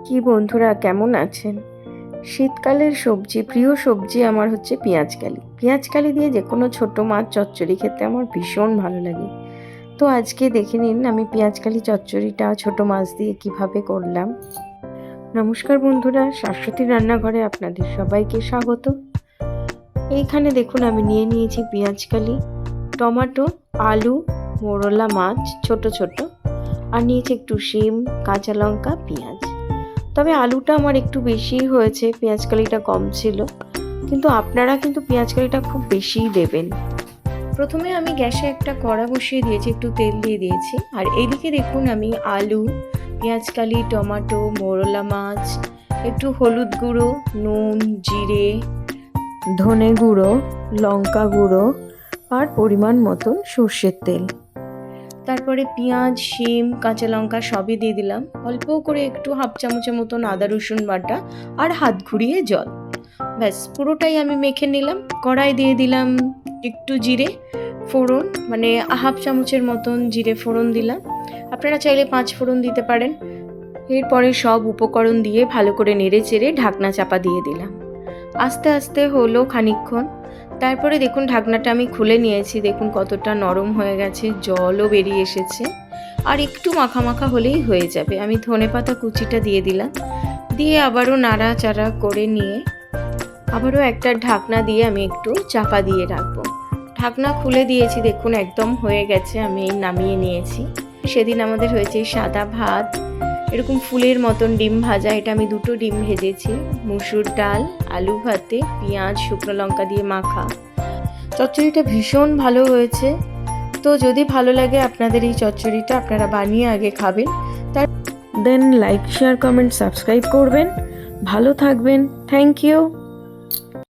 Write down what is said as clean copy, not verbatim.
কি বন্ধুরা কেমন আছেন? শীতকালের প্রিয় সবজি আমার হচ্ছে পেঁয়াজকালি দিয়ে যে কোনো ছোট মাছ চচ্চড়ি খেতে আমার ভীষণ ভালো লাগে। তো আজকে দেখে নিন আমি পেঁয়াজকালি চচ্চড়িটা ছোট মাছ দিয়ে কিভাবে করলাম। নমস্কার বন্ধুরা, শাশ্বতী রান্নাঘরে আপনাদের সবাইকে স্বাগত। এইখানে দেখুন আমি নিয়ে নিয়েছি পেঁয়াজকালি, টমেটো, আলু, মোরলা মাছ ছোট ছোট, আর নিয়েছি একটু শিম, কাঁচা লঙ্কা, পেঁয়াজ। তবে আলুটা আমার একটু বেশিই হয়েছে, পেঁয়াজকালিটা কম ছিল, কিন্তু আপনারা কিন্তু পেঁয়াজকালিটা খুব বেশিই দেবেন। প্রথমে আমি গ্যাসে একটা কড়া বসিয়ে দিয়েছি, একটু তেল দিয়ে দিয়েছি, আর এইদিকে দেখুন আমি আলু, পেঁয়াজকালি, টমেটো, মোরলা মাছ, একটু হলুদ গুঁড়ো, নুন, জিরে, ধনে গুঁড়ো, লঙ্কা গুঁড়ো আর পরিমাণ মতন সর্ষের তেল, তারপরে পেঁয়াজ, শিম, কাঁচা লঙ্কা সবই দিয়ে দিলাম। অল্প করে একটু হাফ চামচের মতন আদা রসুন বাটা আর হাত ঘুরিয়ে জল, ব্যাস পুরোটাই আমি মেখে নিলাম। কড়াই দিয়ে দিলাম একটু জিরে ফোড়ন, মানে হাফ চামচের মতন জিরে ফোড়ন দিলাম। আপনারা চাইলে 5 ফোড়ন দিতে পারেন। এরপরে সব উপকরণ দিয়ে ভালো করে নেড়ে চেড়ে ঢাকনা চাপা দিয়ে দিলাম। আস্তে আস্তে হলো খানিকক্ষণ, তারপরে দেখুন ঢাকনাটা আমি খুলে নিয়েছি, দেখুন কতটা নরম হয়ে গেছে, জলও বেরিয়ে এসেছে, আর একটু মাখা মাখা হলেই হয়ে যাবে। আমি ধনেপাতা কুচিটা দিয়ে দিলাম, দিয়ে আবারও নাড়াচাড়া করে নিয়ে আবারও একটা ঢাকনা দিয়ে আমি একটু চাপা দিয়ে রাখবো। ঢাকনা খুলে দিয়েছি, দেখুন একদম হয়ে গেছে, আমি নামিয়ে নিয়েছি। সেদিন আমাদের হয়েছে সাদা ভাত, এরকম ফুলের মতন ডিম ভাজা, এটা আমি 2টো ডিম ভেজেছি, মুসুর ডাল, আলু ভাতে, পেঁয়াজ, শুকনো লঙ্কা দিয়ে মাখা। চচ্চড়িটা ভীষণ ভালো হয়েছে। তো যদি ভালো লাগে আপনাদের এই চচ্চড়িটা, আপনারা বানিয়ে আগে খাবেন, then like, share, comment, subscribe করবেন। ভালো থাকবেন। Thank you.